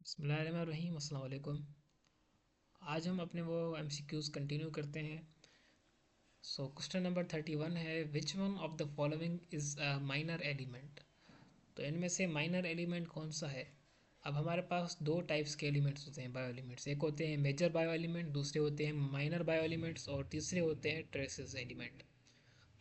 बिस्मिल्लाहिर्रहमानिर्रहीम, अस्सलाम वालेकुम। आज हम अपने वो एमसीक्यूज़ कंटिन्यू करते हैं। क्वेश्चन नंबर 31 है, विच one of the following is a minor element. तो इनमें से माइनर एलिमेंट कौन सा है। अब हमारे पास दो टाइप्स के एलिमेंट्स होते हैं, बायो एलिमेंट्स। एक होते हैं मेजर बायो एलिमेंट, दूसरे होते हैं माइनर बायो एलिमेंट्स, और तीसरे होते हैं ट्रेसेस एलिमेंट।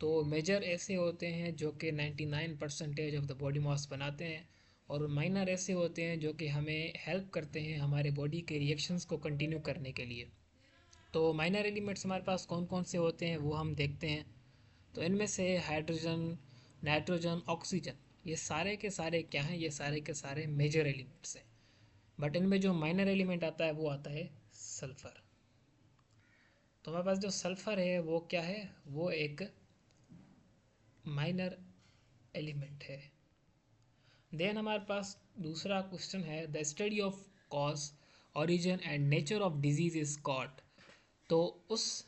तो मेजर ऐसे होते हैं जो कि 99% ऑफ द बॉडी मास बनाते हैं, और माइनर ऐसे होते हैं जो कि हमें हेल्प करते हैं हमारे बॉडी के रिएक्शंस को कंटिन्यू करने के लिए। तो माइनर एलिमेंट्स हमारे पास कौन कौन से होते हैं वो हम देखते हैं। तो इनमें से हाइड्रोजन, नाइट्रोजन, ऑक्सीजन, ये सारे के सारे क्या हैं, ये सारे के सारे मेजर एलिमेंट्स हैं। बट इनमें जो माइनर एलिमेंट आता है वो आता है सल्फ़र। तो हमारे पास जो सल्फ़र है वो क्या है, वो एक माइनर एलिमेंट है। देन हमारे पास दूसरा क्वेश्चन है, the study of cause, origin and nature of disease is called. तो उस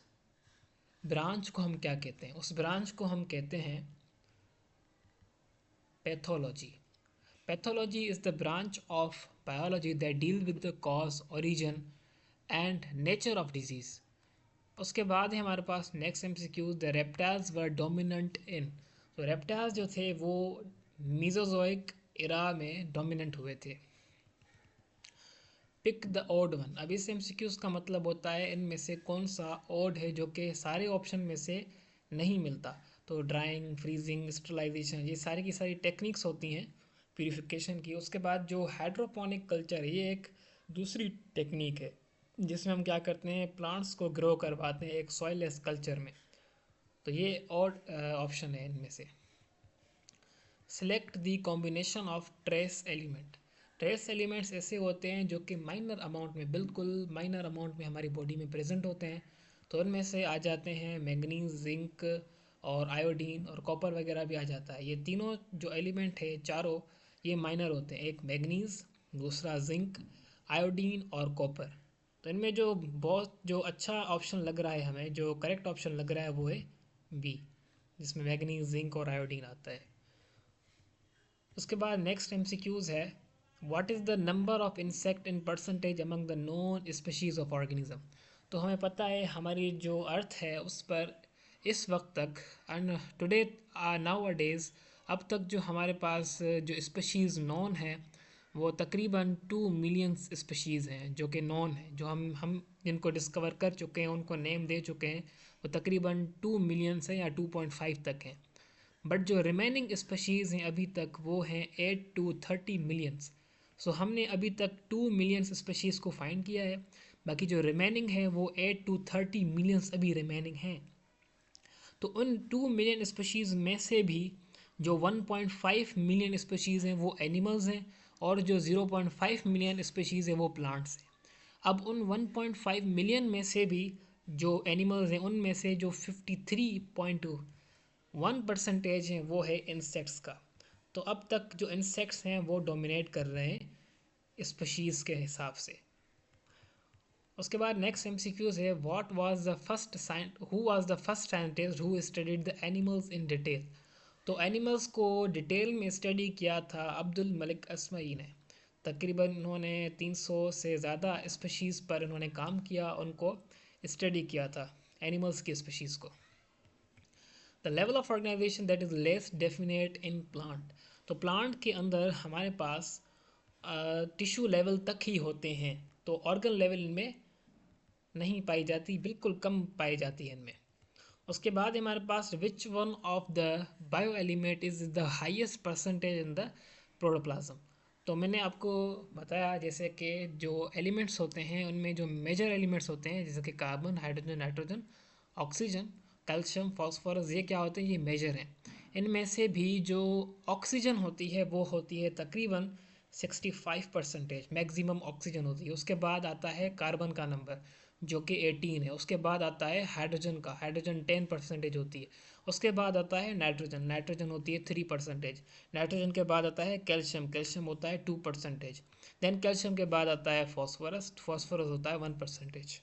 ब्रांच को हम क्या कहते हैं, उस ब्रांच को हम कहते हैं pathology. Pathology is the branch of biology that deal with the cause, origin and nature of disease. उसके बाद है हमारे पास next MCQ, the reptiles were dominant in. तो रेप्टाइल्स जो थे वो मीजोजोइक एरा में डोमिनेंट हुए थे। Pick the odd one. अब इस एमसीक्यूज का मतलब होता है इनमें से कौन सा ओड है जो कि सारे ऑप्शन में से नहीं मिलता। तो ड्राइंग, फ्रीजिंग, स्टरलाइजेशन, ये सारी की सारी टेक्निक्स होती हैं प्यूरिफिकेशन की। उसके बाद जो हाइड्रोपोनिक कल्चर है, ये एक दूसरी टेक्निक है जिसमें हम क्या करते हैं, प्लांट्स को ग्रो करवाते हैं एक सॉइललेस कल्चर में। तो ये और ऑप्शन है इनमें से। Select the combination of trace element. Trace elements ऐसे होते हैं जो कि माइनर अमाउंट में, बिल्कुल माइनर अमाउंट में हमारी बॉडी में प्रेजेंट होते हैं। तो उनमें से आ जाते हैं मैंगनीज, जिंक और आयोडीन, और कॉपर वगैरह भी आ जाता है। ये तीनों जो एलिमेंट है चारों, ये माइनर होते हैं। एक मैंगनीज, दूसरा जिंक, आयोडीन और कॉपर। तो इनमें जो बहुत जो अच्छा ऑप्शन लग रहा है हमें, जो करेक्ट ऑप्शन लग रहा है वो है बी, जिसमें मैंगनीज, जिंक और आयोडीन आता है। उसके बाद नेक्स्ट एमसीक्यूज है, what is the number of insect in percentage among the known species of organism. तो हमें पता है हमारी जो अर्थ है उस पर इस वक्त तक, and today now a days, अब तक जो हमारे पास जो स्पीशीज़ नॉन है वो तकरीबन 2 मिलियन स्पीशीज़ हैं जो कि नॉन है, जो हम जिनको डिस्कवर कर चुके हैं, उनको नेम दे चुके हैं, वो तकरीबन 2 मिलियन है या 2.5 तक हैं। बट जो रिमेनिंग स्पीशीज़ हैं अभी तक वो हैं 8 to 30 मिलियंस। सो हमने अभी तक 2 मिलियन स्पीशीज़ को फाइंड किया है, बाकी जो रिमेनिंग है वो 8 to 30 मिलियंस अभी रिमेनिंग हैं। तो उन 2 मिलियन स्पीशीज़ में से भी जो 1.5 मिलियन स्पीशीज़ हैं वो एनिमल्स हैं, और जो 0.5 मिलियन स्पीशीज़ हैं वो प्लांट्स हैं। अब उन 1.5 मिलियन में से भी जो एनिमल्स हैं उनमें से जो 53.1% है वो है इंसेक्ट्स का। तो अब तक जो इंसेक्ट्स हैं वो डोमिनेट कर रहे हैं स्पीशीज़ के हिसाब से। उसके बाद नेक्स्ट एमसीक्यूज है, what was the first who was the first scientist who studied the animals in detail. तो एनिमल्स को डिटेल में स्टडी किया था अब्दुल मलिक असमई ने। तकरीबन इन्होंने 300 से ज़्यादा स्पीशीज़ पर इन्होंने काम किया, उनको स्टडी किया था एनिमल्स की स्पीशीज़ को। The level of organisation that is less definite in plant. तो प्लांट के अंदर हमारे पास टिश्यू लेवल तक ही होते हैं, तो ऑर्गन लेवल में नहीं पाई जाती, बिल्कुल कम पाई जाती है इनमें। उसके बाद हमारे पास which one of the bio element is the highest percentage in the protoplasm. तो मैंने आपको बताया जैसे कि जो एलिमेंट्स होते हैं उनमें जो मेजर एलिमेंट्स होते हैं जैसे कि carbon, hydrogen, nitrogen, oxygen, calcium, phosphorus, ये क्या होते हैं, ये मेजर हैं। इनमें से भी जो ऑक्सीजन होती है वो होती है तकरीबन 65%, मैक्सिमम ऑक्सीजन होती है। उसके बाद आता है कार्बन का नंबर जो कि 18 है। उसके बाद आता है हाइड्रोजन का, हाइड्रोजन 10% होती है। उसके बाद आता है नाइट्रोजन, नाइट्रोजन होती है 3%। नाइट्रोजन के बाद आता है कैल्शियम, कैल्शियम होता है 2%। देन कैल्शियम के बाद आता है फॉस्फोरस, फॉस्फोरस होता है 1%।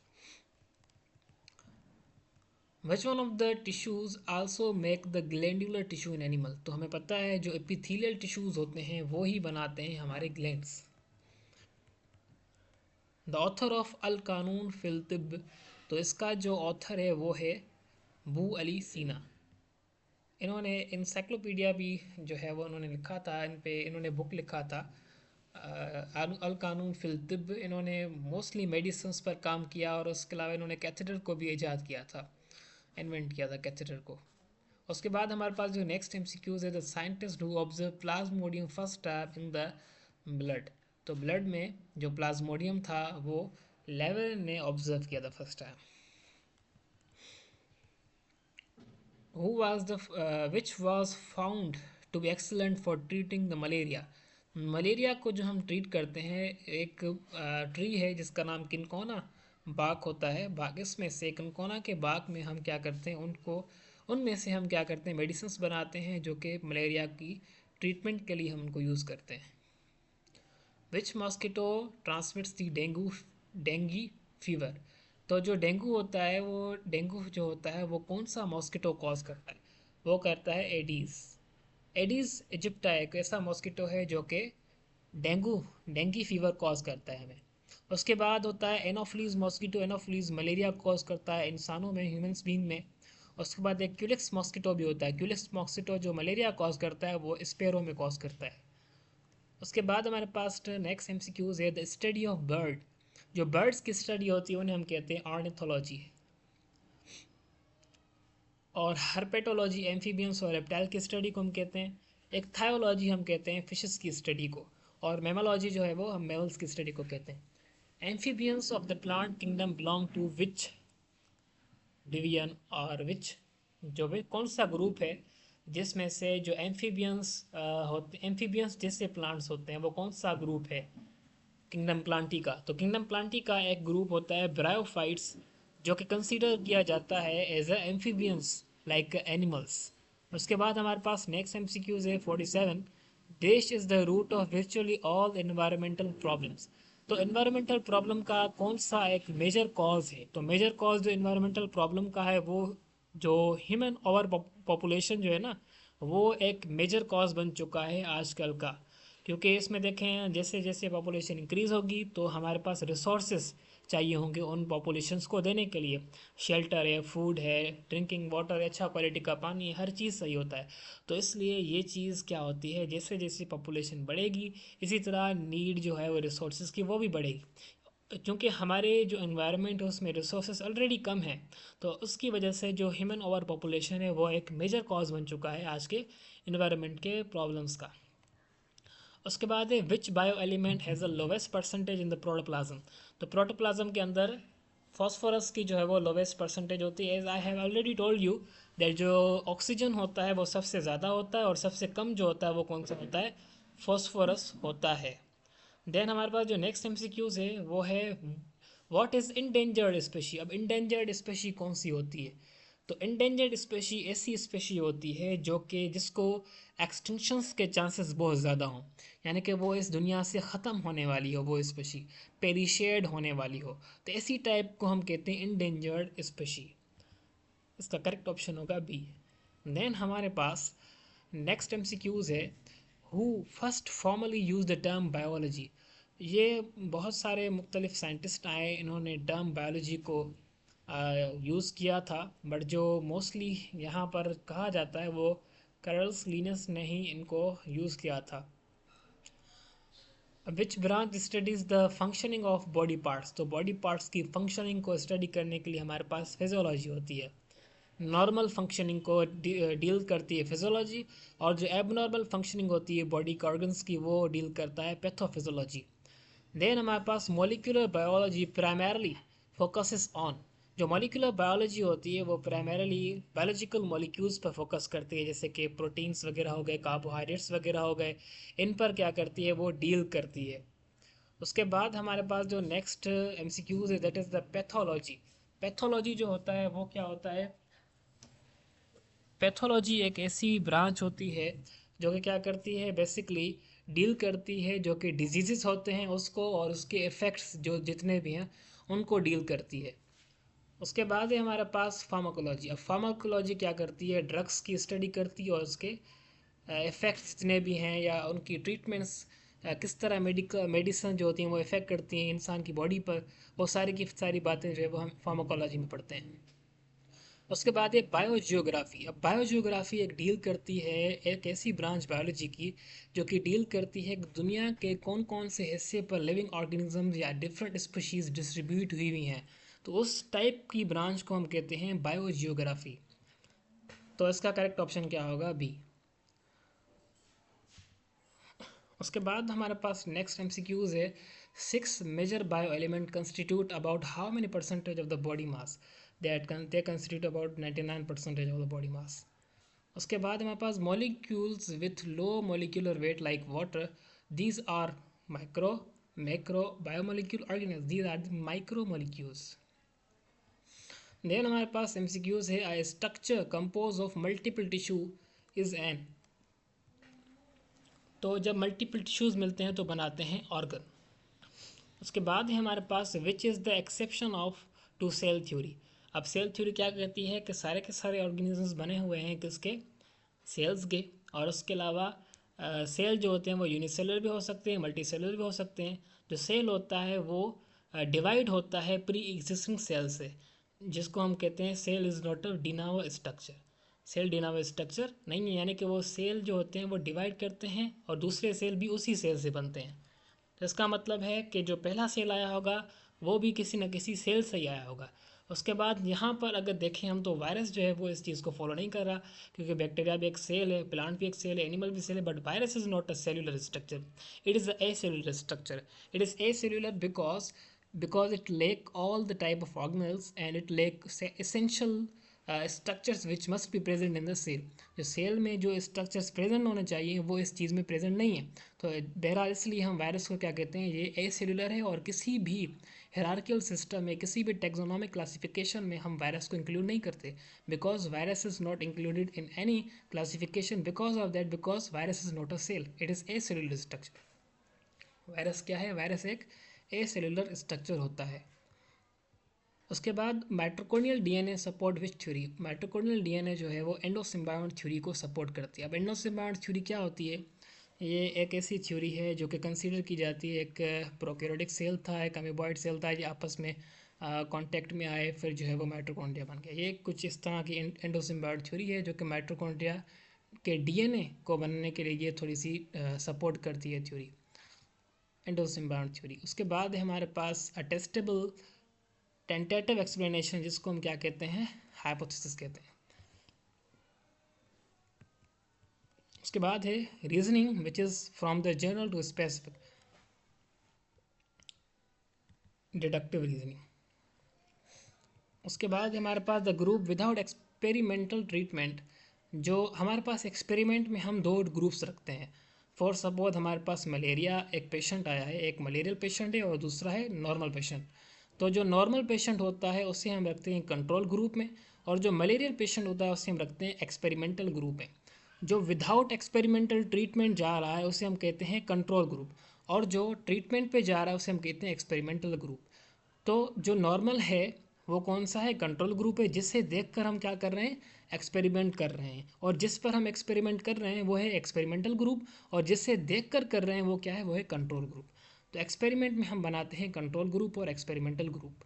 विच one of the tissues also make the glandular tissue in animal. तो हमें पता है जो एपिथेलियल टिश्यूज होते हैं वो ही बनाते हैं हमारे ग्लैंड्स। द ऑथर ऑफ अल कानून फिल तिब, तो इसका जो ऑथर है वो है बू अली सीना। इन्होंने इंसाइक्लोपीडिया भी जो है वो उन्होंने लिखा था, इन पे इन्होंने बुक लिखा था अल कानून फिल तिब। इन्होंने मोस्टली मेडिसिन्स पर काम किया और उसके अलावा इन्होंने कैथेटर को भी ईजाद किया था, इन्वेंट किया था कैथेटर को। उसके बाद हमारे पास जो नेक्स्ट एमसीक्यूज है, the scientist who observe Plasmodium first time in the blood, तो ब्लड में जो प्लाज्मोडियम था वो लेवल ने ऑब्जर्व किया था first time. who was the which was found to be excellent for treating the malaria। Malaria को जो हम ट्रीट करते हैं, एक ट्री है जिसका नाम किनकोना बाग होता है। बाग इसमें से किनकोना के बाग में हम क्या करते हैं, उनमें से हम क्या करते हैं, मेडिसिन्स बनाते हैं जो कि मलेरिया की ट्रीटमेंट के लिए हम उनको यूज़ करते हैं। विच मॉस्किटो ट्रांसमिट्स दी डेंगी फीवर, तो जो डेंगू होता है वो डेंगू जो होता है वो कौन सा मॉस्किटो कॉज करता है, वो करता है एडीज। एडीज इजिप्टा एक ऐसा मॉस्किटो है जो कि डेंगी फीवर कॉज करता है हमें। उसके बाद होता है Anopheles mosquito, Anopheles malaria cause करता है इंसानों में, ह्यूमंस बीइंग में। उसके बाद एक क्यूलिक्स मॉस्किटो भी होता है, क्यूलिक्स मॉस्किटो जो मलेरिया कॉज करता है वो स्पेरो में कॉज करता है। उसके बाद हमारे पास नेक्स्ट एमसीक्यूज है द स्टडी ऑफ बर्ड, जो बर्ड्स की स्टडी होती है उन्हें हम कहते हैं ऑर्निथोलॉजी। और हर्पेटोलॉजी एम्फीबियंस और रेप्टाइल की स्टडी को हम कहते हैं। एक थायोलॉजी हम कहते हैं फिशेस की स्टडी को, और मेमोलॉजी जो है वो हम मेमल्स की स्टडी को कहते हैं। Amphibians of the plant kingdom belong to which division, और विच जो भी कौन सा ग्रुप है जिसमें से जो एम्फीबियंस होते, एम्फीबियंस जैसे प्लांट्स होते हैं वो कौन सा ग्रुप है किंगडम प्लांटी का। तो किंगडम प्लांटी का एक ग्रुप होता है ब्रायोफाइट्स, जो कि कंसीडर किया जाता है as a amphibians like animals. उसके बाद हमारे पास नेक्स्ट एमसीक्यूज है 47, this is the root of virtually all environmental problems, तो एनवायरमेंटल प्रॉब्लम का कौन सा एक मेजर कॉज है, तो मेजर कॉज जो एनवायरमेंटल प्रॉब्लम का है वो जो ह्यूमन ओवर पॉपुलेशन जो है ना, वो एक मेजर कॉज बन चुका है आजकल का। क्योंकि इसमें देखें जैसे जैसे पॉपुलेशन इंक्रीज़ होगी तो हमारे पास रिसोर्सेज चाहिए होंगे उन पॉपुलेशंस को देने के लिए। शेल्टर है, फूड है, ड्रिंकिंग वाटर, अच्छा क्वालिटी का पानी, हर चीज़ सही होता है। तो इसलिए ये चीज़ क्या होती है, जैसे जैसे पॉपुलेशन बढ़ेगी इसी तरह नीड जो है वो रिसोर्सेज की वो भी बढ़ेगी। क्योंकि हमारे जो इन्वायरमेंट है उसमें रिसोर्सेज ऑलरेडी कम है, तो उसकी वजह से जो ह्यूमन ओवर पॉपुलेशन है वो एक मेजर कॉज बन चुका है आज के इन्वायरमेंट के प्रॉब्लम्स का। उसके बाद है which bio element has the lowest percentage in the protoplasm, तो प्रोटोप्लाज्म के अंदर फॉस्फोरस की जो है वो लोवेस्ट परसेंटेज होती है। As I have already told you that जो ऑक्सीजन होता है वो सबसे ज़्यादा होता है और सबसे कम जो होता है वो कौन सा होता है, फॉस्फोरस होता है। देन हमारे पास जो नेक्स्ट एमसीक्यूज है वो है व्हाट इज़ इंडेंजर्ड स्पेशी। अब इंडेंजर्ड स्पेशी कौन सी होती है, तो इंडेंजर्ड स्पेशी ऐसी स्पेशी होती है जो कि जिसको एक्सटिंक्शंस के चांसेस बहुत ज़्यादा हों, यानी कि वो इस दुनिया से ख़त्म होने वाली हो, वो स्पेशी पेरिशेड होने वाली हो, तो ऐसी टाइप को हम कहते हैं इंडेंजर्ड स्पेशी। इसका करेक्ट ऑप्शन होगा बी। देन हमारे पास नेक्स्ट एमसीक्यूज है who first formally use the term biology. ये बहुत सारे मुख्तलिफ साइंटिस्ट आए, इन्होंने टर्म बायोलॉजी को यूज़ किया था, बट जो मोस्टली यहाँ पर कहा जाता है वो कार्ल्स लिनस ने ही इनको यूज़ किया था। Which branch studies the functioning of body parts, तो बॉडी पार्ट्स की फंक्शनिंग को स्टडी करने के लिए हमारे पास फिजियोलॉजी होती है। नॉर्मल फंक्शनिंग को डील करती है फिजियोलॉजी, और जो एबनॉर्मल फंक्शनिंग होती है बॉडी के ऑर्गन्स की वो डील करता है पैथोफिजियोलॉजी। देन हमारे पास molecular biology primarily focuses on, जो मॉलिक्यूलर बायोलॉजी होती है वो प्राइमरली बायोलॉजिकल मॉलिक्यूल्स पर फोकस करती है, जैसे कि प्रोटीन्स वगैरह हो गए, कार्बोहाइड्रेट्स वगैरह हो गए, इन पर क्या करती है वो डील करती है। उसके बाद हमारे पास जो नेक्स्ट एमसीक्यूज है that is the pathology. Pathology जो होता है वो क्या होता है, पैथोलॉजी एक ऐसी ब्रांच होती है जो कि क्या करती है, बेसिकली डील करती है जो कि डिजीज़ होते हैं उसको और उसके इफ़ेक्ट्स जो जितने भी हैं उनको डील करती है। उसके बाद है हमारे पास फार्माकोलॉजी। अब फार्माकोलॉजी क्या करती है, ड्रग्स की स्टडी करती है और उसके इफ़ेक्ट्स जितने भी हैं या उनकी ट्रीटमेंट्स किस तरह मेडिसिन जो होती हैं वो इफ़ेक्ट करती हैं इंसान की बॉडी पर, वो सारी की सारी बातें जो है वो हम फार्माकोलॉजी में पढ़ते हैं। उसके बाद है बायोजियोग्राफी। अब बायोजियोग्राफी एक डील करती है एक ऐसी ब्रांच बायोलॉजी की जो कि डील करती है कि दुनिया के कौन कौन से हिस्से पर लिविंग ऑर्गेनिज्म या डिफरेंट स्पीशीज़ डिस्ट्रीब्यूट हुई हुई हैं। तो उस टाइप की ब्रांच को हम कहते हैं बायोजियोग्राफी। तो इसका करेक्ट ऑप्शन क्या होगा? बी। उसके बाद हमारे पास नेक्स्ट एमसीक्यूज है, 6 major bio element constitute about how many percentage of the body mass, that they constitute about 99% of the body mass. उसके बाद हमारे पास molecules with low molecular weight like water, these are micro macro biomolecule organism, these are the micro molecules. Then हमारे पास MCQs है, I structure compose of multiple tissue is an. तो जब multiple tissues मिलते हैं तो बनाते हैं ऑर्गन। उसके बाद है हमारे पास which is the exception of to cell theory. अब सेल थ्योरी क्या कहती है कि सारे के सारे ऑर्गेनिजम्स बने हुए हैं किसके? सेल्स के। और उसके अलावा सेल जो होते हैं वो यूनिसेलुलर भी हो सकते हैं, मल्टी सेलुलर भी हो सकते हैं। जो सेल होता है वो डिवाइड होता है प्री एग्जिस्टिंग सेल से, जिसको हम कहते हैं cell is not a de novo structure. Cell de novo structure नहीं है, यानी कि वो सेल जो होते हैं वो डिवाइड करते हैं और दूसरे सेल भी उसी सेल से बनते हैं। तो इसका मतलब है कि जो पहला सेल आया होगा वो भी किसी न किसी सेल से ही आया होगा। उसके बाद यहाँ पर अगर देखें हम तो वायरस जो है वो इस चीज़ को फॉलो नहीं कर रहा, क्योंकि बैक्टीरिया भी एक सेल है, प्लांट भी एक सेल है, एनिमल भी सेल है, but virus is not a cellular structure, it is acellular structure. It is A cellular because it lack all the type of organelles and it lack essential structures which must be present in the cell। जो cell में जो structures present होने चाहिए वो इस चीज़ में present नहीं है। तो बहरहाल इसलिए हम वायरस को क्या कहते हैं, ये ए सेलुलर है और किसी भी हायरार्किकल सिस्टम में, किसी भी टेक्सोनोमिक क्लासिफिकेशन में हम वायरस को इंक्लूड नहीं करते, because virus is not included in any classification because of that, because virus is not a cell, it is acellular structure. Virus क्या है? वायरस एक ए सेलुलर स्ट्रक्चर होता है। उसके बाद mitochondrial DNA support which theory. Mitochondrial DNA जो है वो एंडोसिम्बायोट थ्योरी को सपोर्ट करती है। अब एंडोसिम्बायोट थ्योरी क्या होती है? ये एक ऐसी थ्योरी है जो कि कंसीडर की जाती है, एक प्रोकैरियोटिक सेल था, एक अमीबॉइड सेल था, ये आपस में कांटेक्ट में आए, फिर जो है वो माइटोकॉन्ड्रिया बन गया। ये कुछ इस तरह की एंडोसिम्बायोट थ्योरी है जो कि माइटोकॉन्ड्रिया के डीएनए को बनने के लिए ये थोड़ी सी सपोर्ट करती है थ्योरी, एंडोसिम्बायोट थ्योरी। उसके बाद है हमारे पास अटेस्टेबल टेंटेटिव एक्सप्लेनेशन, जिसको हम क्या कहते हैं? हाइपोथेसिस कहते हैं। उसके बाद है reasoning which is from the general to specific, deductive reasoning. उसके बाद हमारे पास the group without experimental treatment. जो हमारे पास एक्सपेरिमेंट में हम दो ग्रुप्स रखते हैं। फॉर सपोज हमारे पास मलेरिया एक पेशेंट आया है, एक मलेरियल पेशेंट है और दूसरा है नॉर्मल पेशेंट। तो जो नॉर्मल पेशेंट होता है उसे हम रखते हैं कंट्रोल ग्रुप में, और जो मलेरियल पेशेंट होता है उसे हम रखते हैं एक्सपेरिमेंटल ग्रुप में। जो विदाउट एक्सपेरिमेंटल ट्रीटमेंट जा रहा है उसे हम कहते हैं कंट्रोल ग्रुप, और जो ट्रीटमेंट पे जा रहा है उसे हम कहते हैं एक्सपेरिमेंटल ग्रुप। तो जो नॉर्मल है वो कौन सा है? कंट्रोल ग्रुप है, जिससे देखकर हम क्या कर रहे हैं? एक्सपेरिमेंट कर रहे हैं। और जिस पर हम एक्सपेरिमेंट कर रहे हैं वो है एक्सपेरिमेंटल ग्रुप, और जिससे देखकर कर रहे हैं वो क्या है? वो है कंट्रोल ग्रुप। तो एक्सपेरिमेंट में हम बनाते हैं कंट्रोल ग्रुप और experimental group.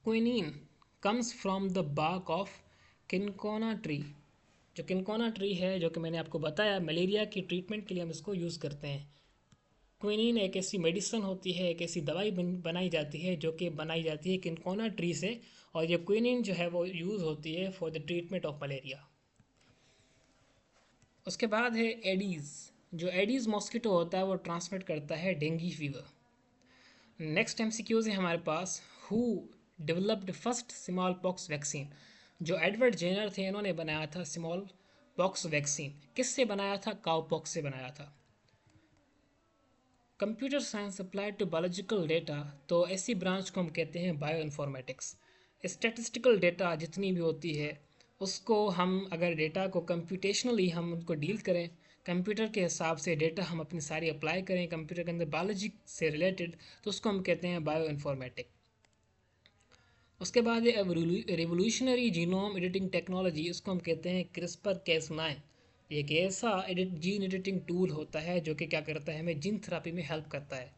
Quinine comes from the bark of cinchona tree. जो किनकोना ट्री है, जो कि मैंने आपको बताया, मलेरिया की ट्रीटमेंट के लिए हम इसको यूज़ करते हैं। क्विनीन एक ऐसी मेडिसिन होती है, एक ऐसी दवाई बनाई जाती है जो कि बनाई जाती है किनकोना ट्री से, और ये क्विनीन जो है वो यूज़ होती है for the treatment of malaria. उसके बाद है एडीज़। जो एडीज़ मॉस्किटो होता है वो ट्रांसमिट करता है डेंगू फीवर। नेक्स्ट एमसीक्यूज है हमारे पास, who developed first smallpox vaccine. जो एडवर्ड जेनर थे इन्होंने बनाया था स्मॉल पॉक्स वैक्सीन। किससे बनाया था? काउ पॉक्स से बनाया था। Computer science applied to biological data. तो ऐसी ब्रांच को हम कहते हैं बायो इन्फॉर्मेटिक्स। स्टैटिस्टिकल डेटा जितनी भी होती है उसको हम, अगर डेटा को कंप्यूटेशनली हम उनको डील करें, कंप्यूटर के हिसाब से डेटा हम अपनी सारी अप्लाई करें कंप्यूटर के अंदर बायोलॉजी से रिलेटेड, तो उसको हम कहते हैं बायो इन्फॉर्मेटिक। उसके बाद ये रेवोल्यूशनरी जीनोम एडिटिंग टेक्नोलॉजी, उसको हम कहते हैं क्रिस्पर Cas9। ये एक ऐसा जीन एडिटिंग टूल होता है जो कि क्या करता है, हमें जीन थेरेपी में हेल्प करता है।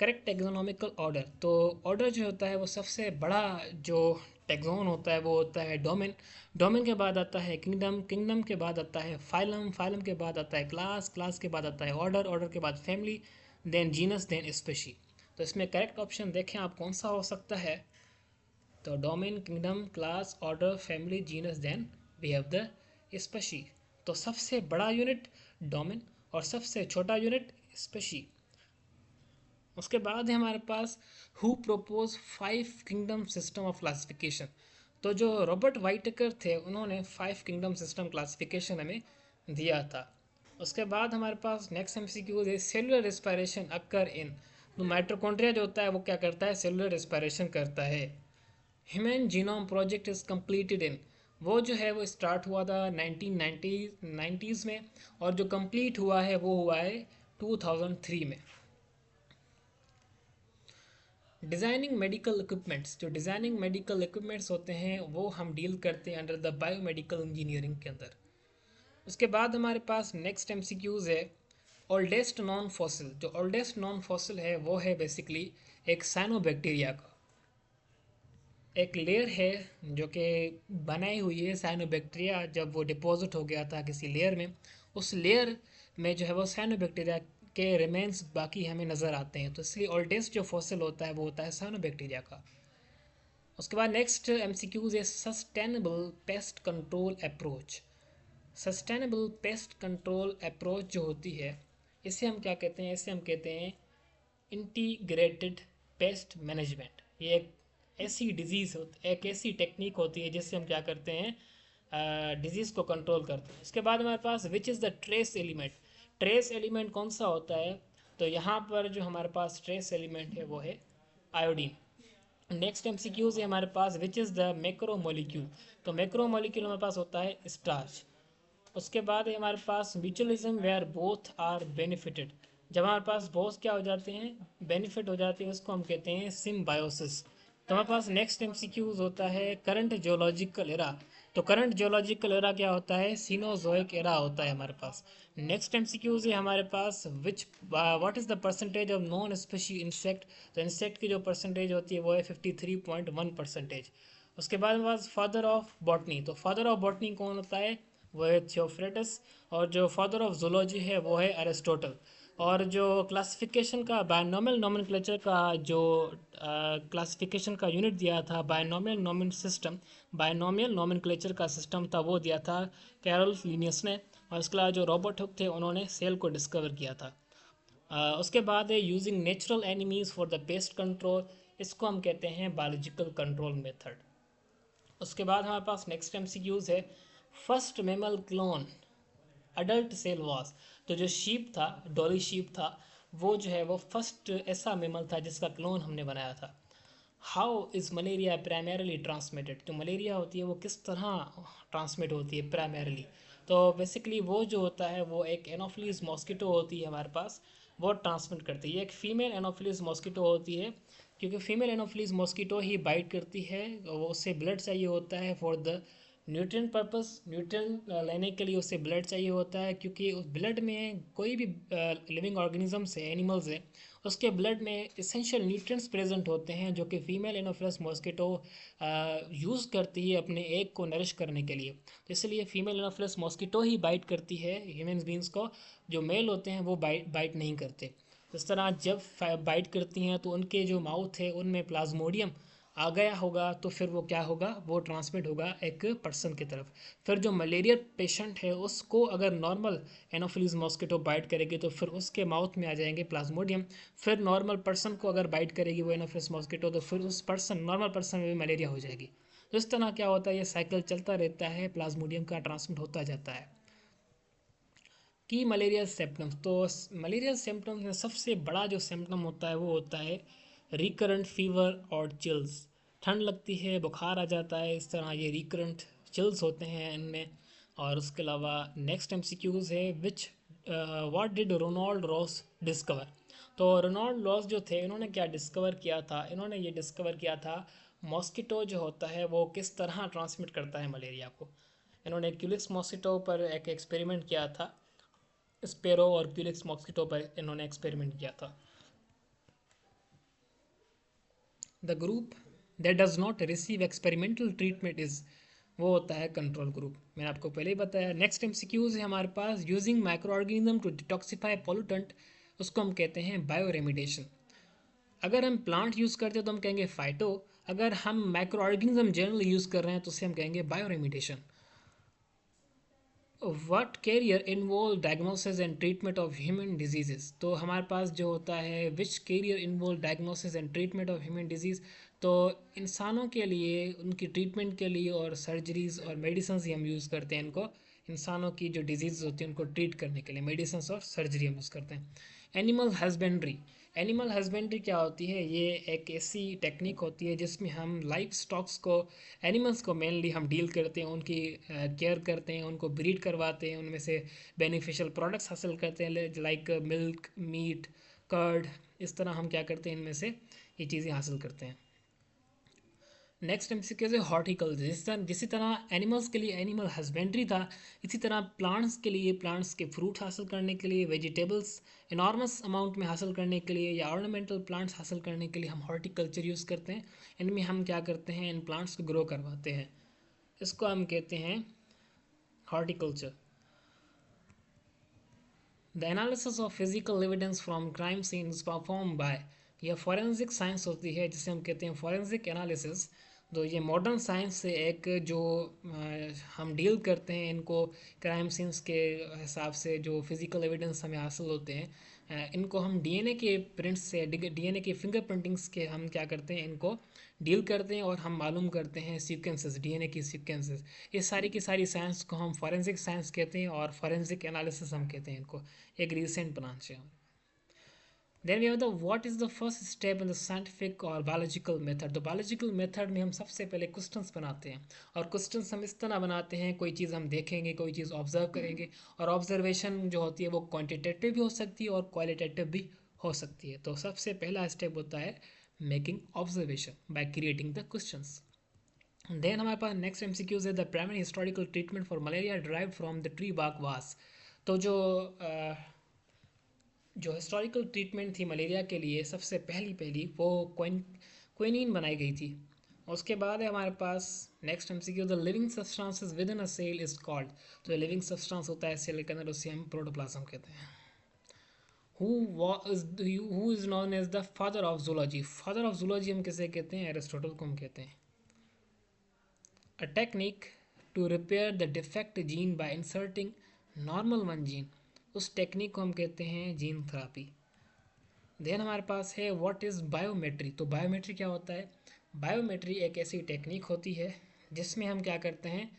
करेक्ट टेक्सोनॉमिकल ऑर्डर, तो ऑर्डर जो होता है वो सबसे बड़ा जो टेक्सोन होता है वो होता है डोमेन। डोमेन के बाद आता है किंगडम, किंगडम के बाद आता है फाइलम, फाइलम के बाद आता है क्लास, क्लास के बाद आता है ऑर्डर, ऑर्डर के बाद family, then genus, then species. तो इसमें करेक्ट ऑप्शन देखें आप कौन सा हो सकता है। तो domain, kingdom, class, order, family, genus, then we have the species. तो सबसे बड़ा यूनिट डोमेन और सबसे छोटा यूनिट स्पेशी। उसके बाद है हमारे पास who propose 5 kingdom system of classification. तो जो रॉबर्ट वाइटेकर थे उन्होंने 5 किंगडम सिस्टम क्लासिफिकेशन हमें दिया था। उसके बाद हमारे पास नेक्स्ट एमसीक्यू है सेलुलर रेस्पिरेशन अकर इन। तो माइटोकॉन्ड्रिया जो होता है वो क्या करता है, सेलुलर रेस्पिरेशन करता है। Human genome project is completed in, वो जो है वो स्टार्ट हुआ था 1990s में और जो कंप्लीट हुआ है वो हुआ है 2003 में। डिज़ाइनिंग मेडिकल इक्विपमेंट्स, जो डिज़ाइनिंग मेडिकल इक्विपमेंट्स होते हैं वो हम डील करते हैं अंडर द बायोमेडिकल इंजीनियरिंग के अंदर। उसके बाद हमारे पास नेक्स्ट एमसीक्यूज है ओल्डेस्ट नॉन फॉसिल। जो ओल्डेस्ट नॉन फॉसिल है वो है बेसिकली एक साइनोबैक्टीरिया का एक लेयर है जो कि बनाई हुई है साइनोबैक्टीरिया। जब वो डिपॉजिट हो गया था किसी लेयर में, उस लेयर में जो है वो साइनोबैक्टीरिया के रिमेन्स बाकी हमें नज़र आते हैं, तो इसलिए ओल्डेस्ट जो फॉसिल होता है वो होता है साइनोबैक्टीरिया का। उसके बाद नेक्स्ट एमसीक्यूज है sustainable pest control approach. Sustainable pest control approach जो होती है इसे हम क्या कहते हैं, इसे हम कहते हैं इंटीग्रेटेड पेस्ट मैनेजमेंट। ये एक ऐसी डिजीज़ होती, एक ऐसी टेक्निक होती है जिससे हम क्या करते हैं, डिजीज़ को कंट्रोल करते हैं। उसके बाद हमारे पास which is the trace element. Trace element कौन सा होता है, तो यहाँ पर जो हमारे पास ट्रेस एलिमेंट है वो है आयोडीन। नेक्स्ट एमसीक्यूज है हमारे पास which is the macro molecule. तो मैक्रो मॉलिक्यूल हमारे पास होता है स्टार्च। उसके बाद है हमारे पास mutualism where both are benefited. जब हमारे पास बोथ क्या हो जाते हैं, बेनिफिट हो जाते हैं, उसको हम कहते हैं सिम्बायोसिस। तो हमारे पास नेक्स्ट एमसीक्यूज होता है करंट जियोलॉजिकल एरा। तो करंट जियोलॉजिकल एरा क्या होता है, सीनोजोइक एरा होता है हमारे पास। नेक्स्ट एमसीक्यूज है हमारे पास which what is the percentage of non species insect. तो इंसेक्ट की जो परसेंटेज होती है वो है 53.1%। उसके बाद हमारे पास फादर ऑफ बॉटनी। तो फादर ऑफ बॉटनी कौन होता है, वो है थियोफ्रेटस। और जो फादर ऑफ जूलॉजी है वो है अरिस्टोटल। और जो क्लासिफिकेशन का बायनॉमियल नोमेनक्लेचर का जो क्लासिफिकेशन का यूनिट दिया था, बायनॉमियल नोमेनक्लेचर का सिस्टम था, वो दिया था कैरोल लिनियस ने। और इसके अलावा जो रॉबर्ट हुक थे उन्होंने सेल को डिस्कवर किया था। उसके बाद है using natural enemies for the pest control. इसको हम कहते हैं बायोलॉजिकल कंट्रोल मेथड। उसके बाद हमारे पास नेक्स्ट एमसीक्यूज है first mammal clone adult cell was. तो जो शीप था, डॉली शीप था, वो जो है वो फर्स्ट ऐसा मेमल था जिसका क्लोन हमने बनाया था। How is malaria primarily transmitted. जो मलेरिया होती है वो किस तरह ट्रांसमिट होती है प्राइमरली। तो बेसिकली वो जो होता है वो एक एनोफिलीज मॉस्किटो होती है हमारे पास, वो ट्रांसमिट करती है। एक फीमेल एनोफिलीज मॉस्किटो होती है, क्योंकि फीमेल एनोफिलीज मॉस्किटो ही बाइट करती है, वो उससे ब्लड चाहिए होता है for the nutrient purpose. Nutrient लेने के लिए उसे ब्लड चाहिए होता है, क्योंकि उस ब्लड में कोई भी लिविंग ऑर्गेनिजम्स है, एनिमल्स है, उसके ब्लड में इसेंशियल न्यूट्रिएंट्स प्रेजेंट होते हैं जो कि फीमेल एनोफिलस मॉस्किटो यूज़ करती है अपने एग को नरिश करने के लिए। तो इसलिए फीमेल एनोफिलस मॉस्किटो ही बाइट करती है ह्यूमन बींग्स को, जो मेल होते हैं वो बाइट नहीं करते। इस तरह जब बाइट करती हैं तो उनके जो माउथ है उनमें प्लाज्मोडियम आ गया होगा, तो फिर वो क्या होगा, वो ट्रांसमिट होगा एक पर्सन की तरफ। फिर जो मलेरिया पेशेंट है उसको अगर नॉर्मल एनोफिलीज मॉस्किटो बाइट करेगी तो फिर उसके माउथ में आ जाएंगे प्लाज्मोडियम। फिर नॉर्मल पर्सन को अगर बाइट करेगी वो एनोफिलीज मॉस्किटो तो फिर उस नॉर्मल पर्सन में भी मलेरिया हो जाएगी। तो इस तरह क्या होता है, ये साइकिल चलता रहता है, प्लाज्मोडियम का ट्रांसमिट होता जाता है। कि मलेरिया सिम्टम्स, तो मलेरिया सिम्टम्स में सबसे बड़ा जो सिम्टम होता है वो होता है रिकरेंट फीवर और चिल्स। ठंड लगती है, बुखार आ जाता है, इस तरह ये रिकरेंट चिल्स होते हैं इनमें। और उसके अलावा नेक्स्ट एमसीक्यूज है which what did Ronald Ross discover. तो रोनाल्ड रॉस जो थे इन्होंने क्या डिस्कवर किया था, इन्होंने ये डिस्कवर किया था मॉस्किटो जो होता है वो किस तरह ट्रांसमिट करता है मलेरिया को। इन्होंने क्यूलिक्स मॉस्किटो पर एक एक्सपेरिमेंट किया था, स्पेरो और क्यूलिक्स मॉस्किटो पर इन्होंने एक्सपेरिमेंट किया था। The group that does not receive experimental treatment is, वो होता है कंट्रोल ग्रुप, मैंने आपको पहले ही बताया। नेक्स्ट एमसीक्यूज है हमारे पास, using micro organism to detoxify pollutant, उसको हम कहते हैं बायो रेमिडेशन। अगर हम प्लांट यूज़ करते हैं तो हम कहेंगे फाइटो, अगर हम माइक्रो ऑर्गेनिज्म जनरली यूज़ कर रहे हैं तो उसे हम कहेंगे bioremediation. What career involve diagnosis and treatment of human diseases, तो हमारे पास जो होता है which career involve diagnosis and treatment of human disease, तो इंसानों के लिए उनकी ट्रीटमेंट के लिए और सर्जरीज और मेडिसिन ही हम यूज़ करते हैं इनको, इंसानों की जो डिजीज़ होती है उनको ट्रीट करने के लिए मेडिसिन और सर्जरी हम यूज़ करते हैं। एनिमल हस्बेंड्री, एनिमल हस्बेंड्री क्या होती है, ये एक ऐसी टेक्निक होती है जिसमें हम लाइफ स्टॉक्स को, एनिमल्स को मेनली हम डील करते हैं, उनकी केयर करते हैं, उनको ब्रीड करवाते हैं, उनमें से बेनिफिशियल प्रोडक्ट्स हासिल करते हैं लाइक मिल्क, मीट, कर्ड, इस तरह हम क्या करते हैं इनमें से ये चीज़ें हासिल करते हैं। नेक्स्ट एमसीक्यू है हॉर्टिकल्चर, जिसी तरह एनिमल्स के लिए एनिमल हस्बेंड्री था, इसी तरह प्लांट्स के लिए प्लांट्स के फ्रूट हासिल करने के लिए, वेजिटेबल्स इनॉर्मस अमाउंट में हासिल करने के लिए या ऑर्नामेंटल प्लांट्स हासिल करने के लिए हम हॉर्टिकल्चर यूज़ करते हैं। इनमें हम क्या करते हैं, इन प्लांट्स को ग्रो करवाते हैं, इसको हम कहते हैं horticulture. The analysis of physical evidence from crime scenes perform by, यह फॉरेंसिक साइंस होती है जिसे हम कहते हैं फॉरेंसिक एनालिसिस। तो ये मॉडर्न साइंस से एक जो हम डील करते हैं इनको क्राइम सीन्स के हिसाब से, जो फिज़िकल एविडेंस हमें हासिल होते हैं इनको हम डीएनए के प्रिंट्स से, डीएनए के फिंगर प्रिंटिंग्स के हम क्या करते हैं इनको डील करते हैं और हम मालूम करते हैं सीक्वेंसेस, डीएनए की सीक्वेंसेस। ये सारी की सारी साइंस को हम फॉरेंसिक साइंस कहते हैं और फॉरेंसिक एनालिसिस हम कहते हैं इनको, एक रिसेंट ब्रांच है। Then we have the what is the first step in the scientific और बायोलॉजिकल मेथड, तो बायोलॉजिकल मेथड में हम सबसे पहले क्वेश्चंस बनाते हैं, और क्वेश्चंस हम इस तरह बनाते हैं, कोई चीज़ हम देखेंगे, कोई चीज़ ऑब्जर्व करेंगे, और ऑब्जर्वेशन जो होती है वो क्वान्टिटेटिव भी हो सकती है और क्वालिटेटिव भी हो सकती है। तो सबसे पहला स्टेप होता है making observation by creating the questions. Then हमारे पास नेक्स्ट एमसीक्यूज है the primary historical treatment for malaria derived from the tree bark was, तो जो हिस्टोरिकल ट्रीटमेंट थी मलेरिया के लिए सबसे पहली वो क्विनीन बनाई गई थी। उसके बाद है हमारे पास next MCQ, the living substances within a cell is called, तो लिविंग सब्सटेंस होता है सेल के अंदर, उसे हम प्रोटोप्लाज्म कहते हैं। Who is known as the father of zoology, father of zoology हम किसे कहते हैं, एरिस्टोटल को हम कहते हैं। A technique to repair the defect gene by inserting normal one gene, उस टेक्निक को हम कहते हैं जीन थेरापी। देन हमारे पास है व्हाट इज़ बायोमेट्री, तो बायोमेट्री क्या होता है, बायोमेट्री एक ऐसी टेक्निक होती है जिसमें हम क्या करते हैं,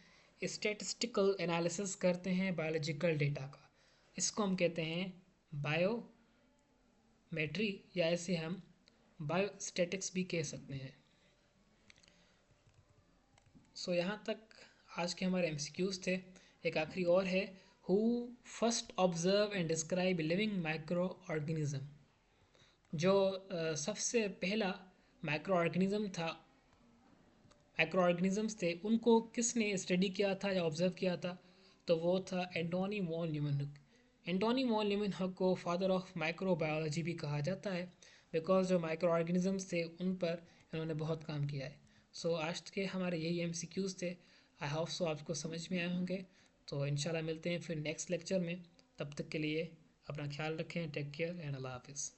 स्टैटिस्टिकल एनालिसिस करते हैं बायोलॉजिकल डेटा का, इसको हम कहते हैं बायोमेट्री, या ऐसे हम बायोस्टैटिक्स भी कह सकते हैं। सो यहाँ तक आज के हमारे एमसीक्यूज थे। एक आखिरी और है, who first observe and describe living micro organism, जो सबसे पहला माइक्रो ऑर्गेनिज्म था, माइक्रो ऑर्गेनिजम्स थे, उनको किसने स्टडी किया था या ऑब्जर्व किया था, तो वो था एंटोनी वॉन ल्यूमेनहुक। एंटोनी वॉन ल्यूमेनहुक को फादर ऑफ माइक्रोबायोलॉजी भी कहा जाता है, बिकॉज जो माइक्रो ऑर्गेनिजम्स थे उन पर इन्होंने बहुत काम किया है। सो आज के हमारे यही एमसीक्यूज थे, आई होप सो आपको समझ में आए होंगे। तो इंशाल्लाह मिलते हैं फिर नेक्स्ट लेक्चर में, तब तक के लिए अपना ख्याल रखें, टेक केयर एंड अल्लाह हाफिज़।